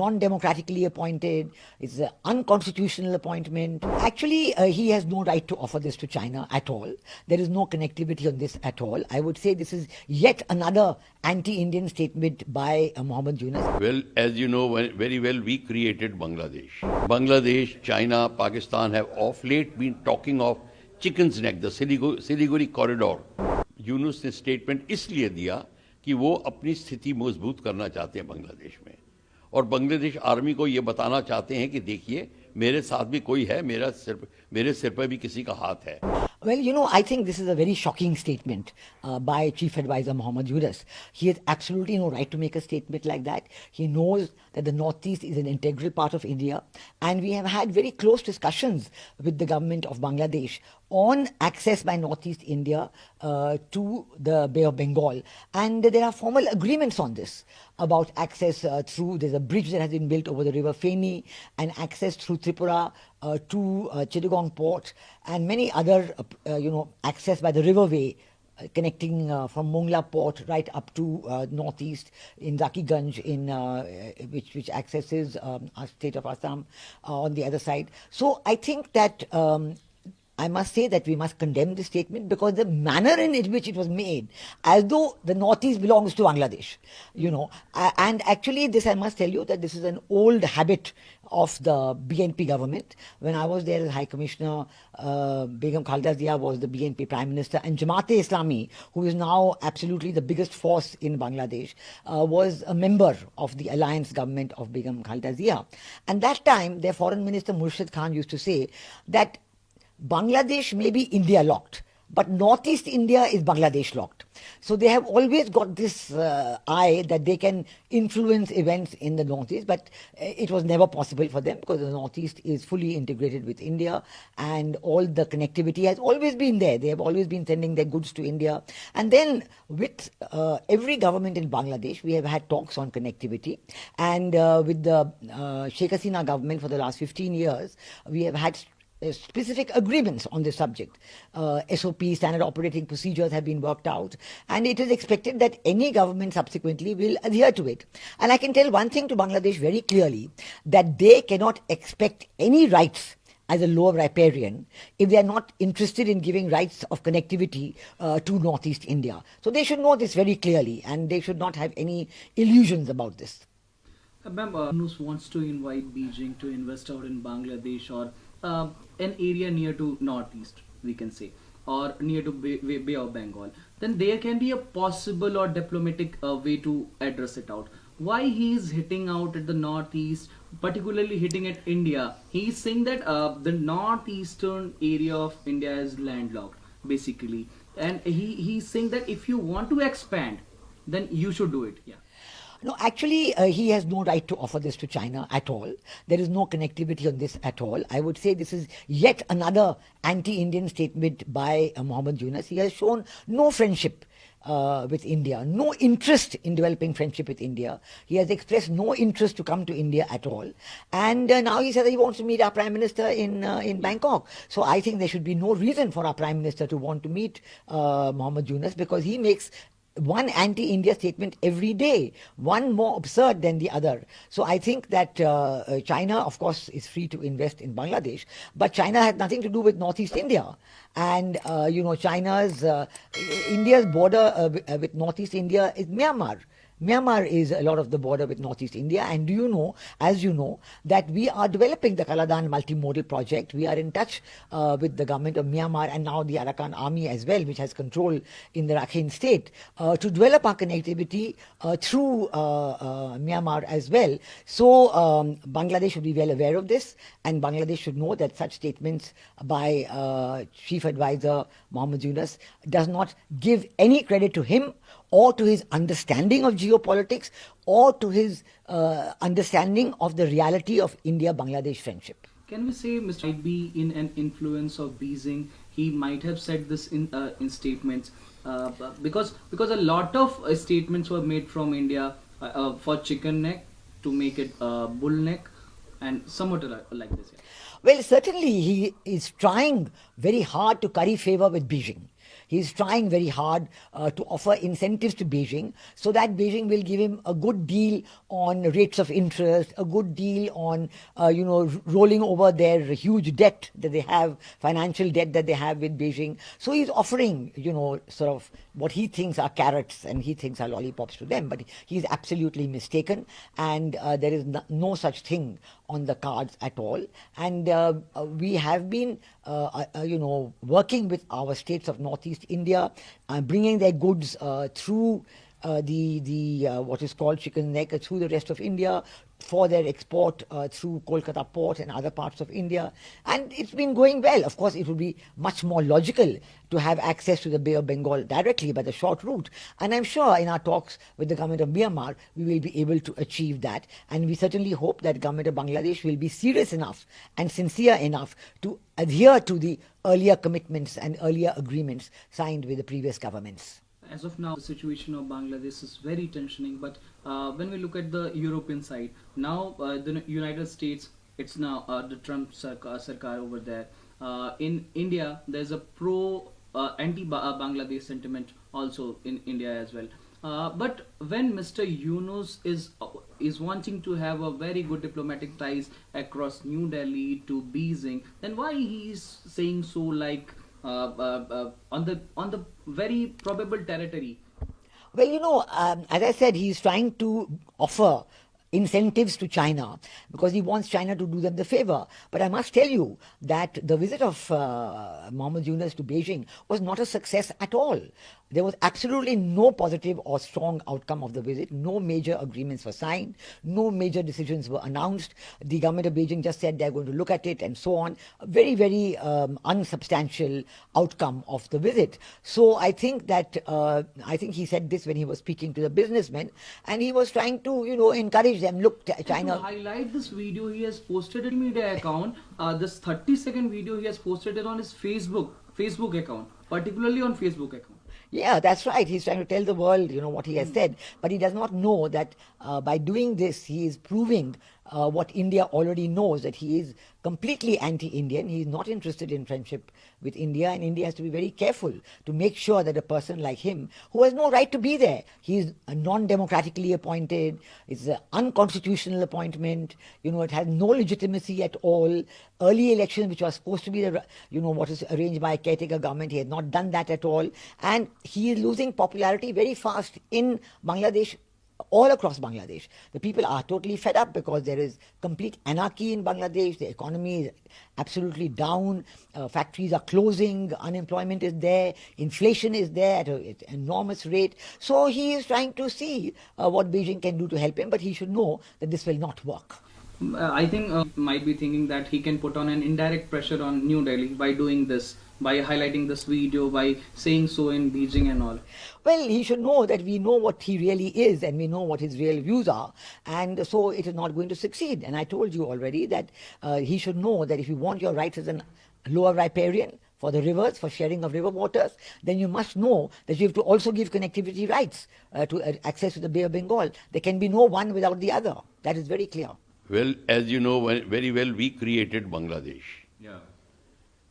non-democratically appointed. It's an unconstitutional appointment. Actually, he has no right to offer this to China at all. There is no connectivity on this at all. I would say this is yet another anti-Indian statement by Muhammad Yunus. Well, as you know very well, we created Bangladesh. Bangladesh, China, Pakistan have of late been talking of chicken's neck, the Siliguri Corridor. Yunus ने statement इसलिए दिया कि वो अपनी स्थिति मजबूत करना चाहते हैं बांग्लादेश में, और बांग्लादेश आर्मी को ये बताना चाहते हैं कि देखिए मेरे साथ भी कोई है, मेरे सिर पर भी किसी का हाथ है. Well, I think this is a very shocking statement by Chief Advisor Muhammad Yunus. He has absolutely no right to make a statement like that. He knows that the Northeast is an integral part of India, and we have had very close discussions with the government of Bangladesh on access by Northeast India to the Bay of Bengal. And there are formal agreements on this about access there's a bridge that has been built over the river Feni, and access through Tripura to Chittagong port, and many other, access by the riverway connecting from Mongla port right up to northeast in Zakiganj, which accesses our state of Assam on the other side. So I think that I must say that we must condemn this statement, because the manner in which it was made, as though the Northeast belongs to Bangladesh, and actually this, I must tell you that this is an old habit of the BNP government. When I was there as High Commissioner, Begum Khalida Zia was the BNP Prime Minister, and Jamaat-e-Islami, who is now absolutely the biggest force in Bangladesh, was a member of the alliance government of Begum Khalida Zia. And that time, their Foreign Minister Murshid Khan used to say that Bangladesh may be India locked, but Northeast India is Bangladesh locked. So they have always got this eye that they can influence events in the Northeast, but it was never possible for them, because the Northeast is fully integrated with India, and all the connectivity has always been there. They have always been sending their goods to India. And then with every government in Bangladesh, we have had talks on connectivity. And with the Sheikh Hasina government for the last 15 years, we have had specific agreements on this subject. SOP, standard operating procedures, have been worked out, and it is expected that any government subsequently will adhere to it. And I can tell one thing to Bangladesh very clearly, that they cannot expect any rights as a lower riparian if they are not interested in giving rights of connectivity to Northeast India. So they should know this very clearly, and they should not have any illusions about this. Yunus wants to invite Beijing to invest out in Bangladesh, or an area near to Northeast, we can say, or near to Bay of Bengal, then there can be a possible or diplomatic way to address it out. Why he is hitting out at the Northeast, particularly hitting at India? He is saying that the northeastern area of India is landlocked, basically, and he's saying that if you want to expand, then you should do it. Yeah. No, actually, he has no right to offer this to China at all. There is no connectivity on this at all. I would say this is yet another anti-Indian statement by Muhammad Yunus. He has shown no friendship with India, no interest in developing friendship with India. He has expressed no interest to come to India at all. And now he says that he wants to meet our Prime Minister in Bangkok. So I think there should be no reason for our Prime Minister to want to meet Muhammad Yunus, because he makes one anti-India statement every day, one more absurd than the other. So I think that China, of course, is free to invest in Bangladesh, but China has nothing to do with Northeast India. And, India's border with Northeast India is Myanmar. Myanmar is a lot of the border with Northeast India, and do you know, as you know, that we are developing the Kaladan multimodal project. We are in touch with the government of Myanmar, and now the Arakan army as well, which has control in the Rakhine state, to develop our connectivity through Myanmar as well. So Bangladesh should be well aware of this, and Bangladesh should know that such statements by Chief Advisor Muhammad Yunus does not give any credit to him, or to his understanding of geopolitics, or to his understanding of the reality of India-Bangladesh friendship. Can we say Mr. might be in an influence of Beijing? He might have said this in statements, because a lot of statements were made from India for chicken neck to make it bull neck, and somewhat like this. Yeah. Well, certainly he is trying very hard to curry favor with Beijing. He's trying very hard to offer incentives to Beijing so that Beijing will give him a good deal on rates of interest, a good deal on, rolling over their huge debt that they have, financial debt that they have with Beijing. So he's offering, sort of what he thinks are carrots and he thinks are lollipops to them. But he's absolutely mistaken, and there is no such thing on the cards at all. And we have been, working with our states of Northeast India, bringing their goods through the what is called chicken neck through the rest of India for their export through Kolkata port and other parts of India, and it's been going well. Of course, it would be much more logical to have access to the Bay of Bengal directly by the short route, and I'm sure in our talks with the government of Myanmar we will be able to achieve that, and we certainly hope that government of Bangladesh will be serious enough and sincere enough to adhere to the earlier commitments and earlier agreements signed with the previous governments. As of now, the situation of Bangladesh is very tensioning. But when we look at the European side, now the United States, it's now the Trump sarkar over there. In India, there's a anti-Bangladesh sentiment also in India as well. But when Mr. Yunus is wanting to have a very good diplomatic ties across New Delhi to Beijing, then why he is saying so like on the very probable territory? Well, as I said, he's trying to offer incentives to China because he wants China to do them the favor. But I must tell you that the visit of Muhammad Yunus to Beijing was not a success at all. There was absolutely no positive or strong outcome of the visit. No major agreements were signed. No major decisions were announced. The government of Beijing just said they're going to look at it and so on. A very, very unsubstantial outcome of the visit. So I think that, he said this when he was speaking to the businessmen, and he was trying to, encourage them. Look, China. To highlight this video, he has posted it in media account. This 30-second video, he has posted it on his Facebook account, particularly on Facebook account. Yeah, that's right. He's trying to tell the world, what he has said. But he does not know that by doing this, he is proving what India already knows, that he is completely anti-Indian. He is not interested in friendship with India, and India has to be very careful to make sure that a person like him, who has no right to be there, he is non-democratically appointed, it's an unconstitutional appointment, it has no legitimacy at all. Early elections, which was supposed to be what is arranged by a caretaker government, he has not done that at all, and he is losing popularity very fast in Bangladesh, all across Bangladesh. The people are totally fed up because there is complete anarchy in Bangladesh. The economy is absolutely down. Factories are closing. Unemployment is there. Inflation is there at an enormous rate. So he is trying to see what Beijing can do to help him, but he should know that this will not work. I think might be thinking that he can put on an indirect pressure on New Delhi by doing this, by highlighting this video, by saying so in Beijing and all. Well, he should know that we know what he really is and we know what his real views are, and so it is not going to succeed. And I told you already that he should know that if you want your rights as a lower riparian for the rivers, for sharing of river waters, then you must know that you have to also give connectivity rights to access to the Bay of Bengal. There can be no one without the other. That is very clear. Well, as you know very well, we created Bangladesh. Yeah.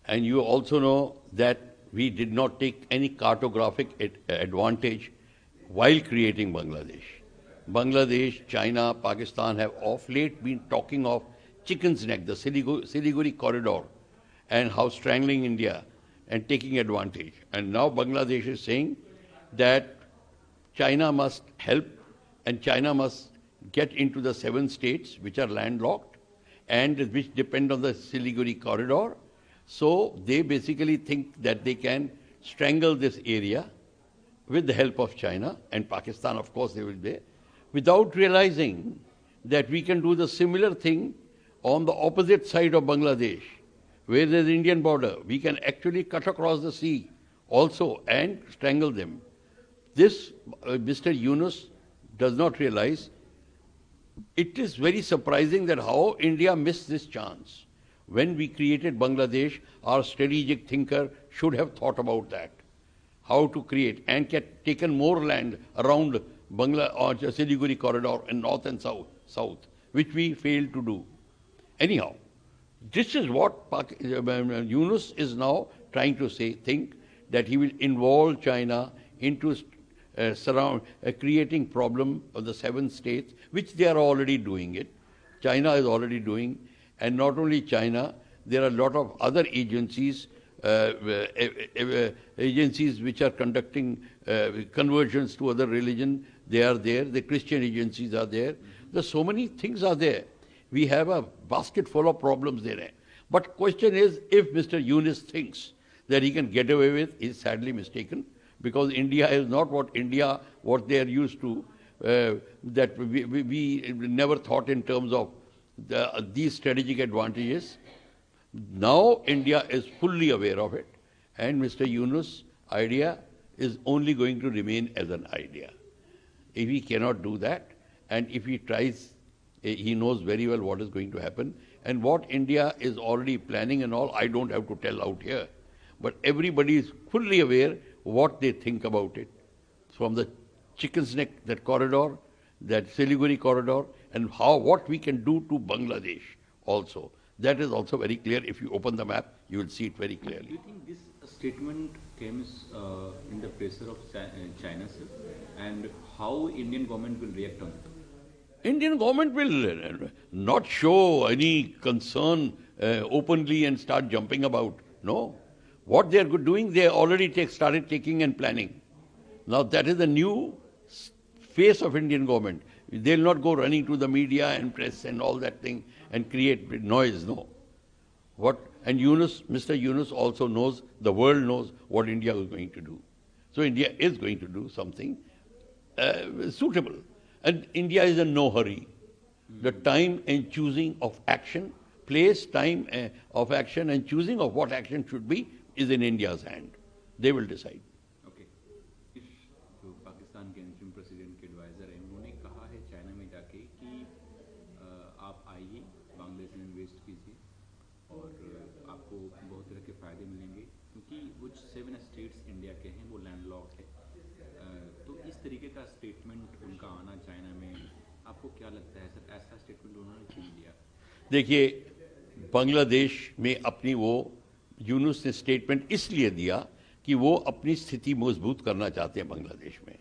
And you also know that we did not take any cartographic advantage while creating Bangladesh. Bangladesh, China, Pakistan have of late been talking of chicken's neck, the Siliguri Corridor, and how strangling India and taking advantage. And now Bangladesh is saying that China must help and China must get into the 7 states which are landlocked and which depend on the Siliguri Corridor. So they basically think that they can strangle this area with the help of China and Pakistan, of course they will be, without realizing that we can do the similar thing on the opposite side of Bangladesh, where there's the Indian border. We can actually cut across the sea also and strangle them. This Mr. Yunus does not realize. It is very surprising that how India missed this chance. When we created Bangladesh, our strategic thinker should have thought about that. How to create and get taken more land around Bangla or Siliguri Corridor in north and south, which we failed to do. Anyhow, this is what Yunus is now trying to think that he will involve China into creating problem of the 7 states, which they are already doing it. China is already doing, and not only China, there are a lot of other agencies, agencies which are conducting conversions to other religion. They are there. The Christian agencies are there. There's so many things are there. We have a basket full of problems there. But question is, if Mr. Yunus thinks that he can get away with, is sadly mistaken, because India is not what they are used to. That we never thought in terms of these strategic advantages. Now India is fully aware of it, and Mr. Yunus' idea is only going to remain as an idea. If he cannot do that, and if he tries, he knows very well what is going to happen, and what India is already planning and all, I don't have to tell out here. But everybody is fully aware what they think about it. From the chicken's neck, that corridor, that Siliguri Corridor, and what we can do to Bangladesh also. That is also very clear. If you open the map, you will see it very clearly. Do you think this statement came in the pressure of China, sir? And how Indian government will react on it? Indian government will not show any concern openly and start jumping about. No. What they are doing, they already started taking and planning. Now that is the new face of Indian government. They will not go running to the media and press and all that thing and create noise, no. And Mr. Yunus also knows, the world knows what India is going to do. So India is going to do something suitable. And India is in no hurry. The time and choosing of action, place, time of action and choosing of what action should be is in India's hand. They will decide. Okay. इस जो पाकिस्तान के interim president के advisor हैं, उन्होंने कहा है China में जाके कि आप आइए, बांग्लादेश में इन्वेस्ट कीजिए और आपको बहुत तरह के फायदे मिलेंगे, क्योंकि वो 7 states इंडिया के हैं, वो लैंडलॉक्ड है। तो इस तरीके का स्टेटमेंट उनका आना चाइना में, आपको क्या लगता है सर, ऐसा स्टेटमेंट उन्होंने क्यों दिया? देखिए, बांग्लादेश में अपनी वो यूनुस ने स्टेटमेंट इसलिए दिया कि वो अपनी स्थिति मजबूत करना चाहते हैं बांग्लादेश में,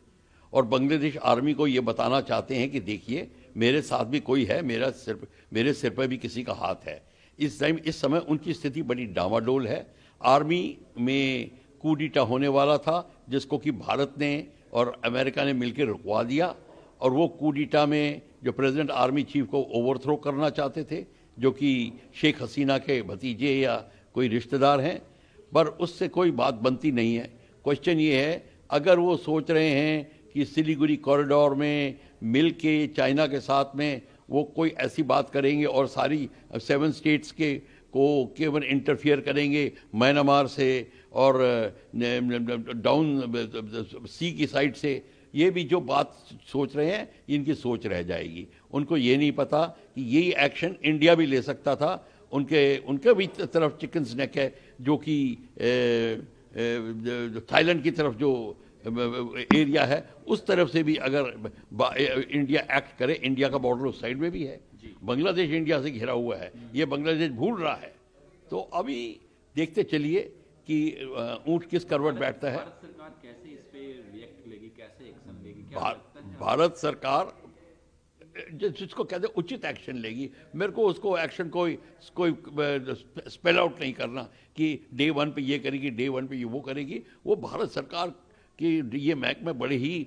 और बांग्लादेश आर्मी को ये बताना चाहते हैं कि देखिए मेरे साथ भी कोई है, मेरे सिर पर भी किसी का हाथ है। इस समय उनकी स्थिति बड़ी डामाडोल है। आर्मी में कूडिटा होने वाला था, जिसको कि भारत ने और अमेरिका ने मिलकर रुकवा दिया, और वो कूडिटा में जो प्रेसिडेंट आर्मी चीफ को ओवरथ्रो करना चाहते थे, जो कि शेख हसीना के भतीजे या कोई रिश्तेदार हैं, पर उससे कोई बात बनती नहीं है। क्वेश्चन ये है, अगर वो सोच रहे हैं कि सिलीगुड़ी कॉरिडोर में मिल के चाइना के साथ में वो कोई ऐसी बात करेंगे और सारी 7 स्टेट्स को केवल इंटरफियर करेंगे म्यांमार से और डाउन सी की साइड से, ये भी जो बात सोच रहे हैं, इनकी सोच रह जाएगी। उनको ये नहीं पता कि यही एक्शन इंडिया भी ले सकता था। उनके भी तरफ चिकन्स नेक है, जो कि थाईलैंड की तरफ जो एरिया है, उस तरफ से भी अगर इंडिया एक्ट करे, इंडिया का बॉर्डर उस साइड में भी है, बांग्लादेश इंडिया से घिरा हुआ है, ये बांग्लादेश भूल रहा है। तो अभी देखते चलिए कि ऊंट किस करवट बैठता है। भारत सरकार कैसे इस पे रिएक्ट लेगी, कैसे एक्शन लेगी? भारत सरकार जिसको कहते हैं उचित एक्शन लेगी। मेरे को उसको एक्शन कोई स्पेल आउट नहीं करना कि डे 1 पे ये करेगी, डे 1 पे ये वो करेगी। वो भारत सरकार की ये महकमे बड़े ही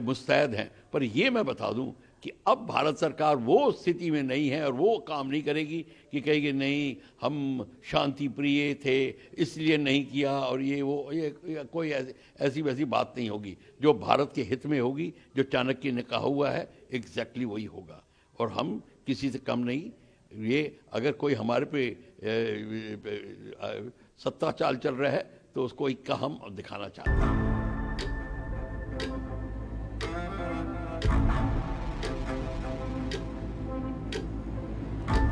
मुस्तैद हैं। पर ये मैं बता दूं कि अब भारत सरकार वो स्थिति में नहीं है और वो काम नहीं करेगी कि कहेगी नहीं हम शांति प्रिय थे इसलिए नहीं किया, और ये कोई ऐसी वैसी बात नहीं होगी। जो भारत के हित में होगी, जो चाणक्य ने कहा हुआ है, एग्जैक्टली वही होगा। और हम किसी से कम नहीं। ये अगर कोई हमारे पे सत्ता चाल चल रहा है तो उसको इक्का हम दिखाना चाहते हैं।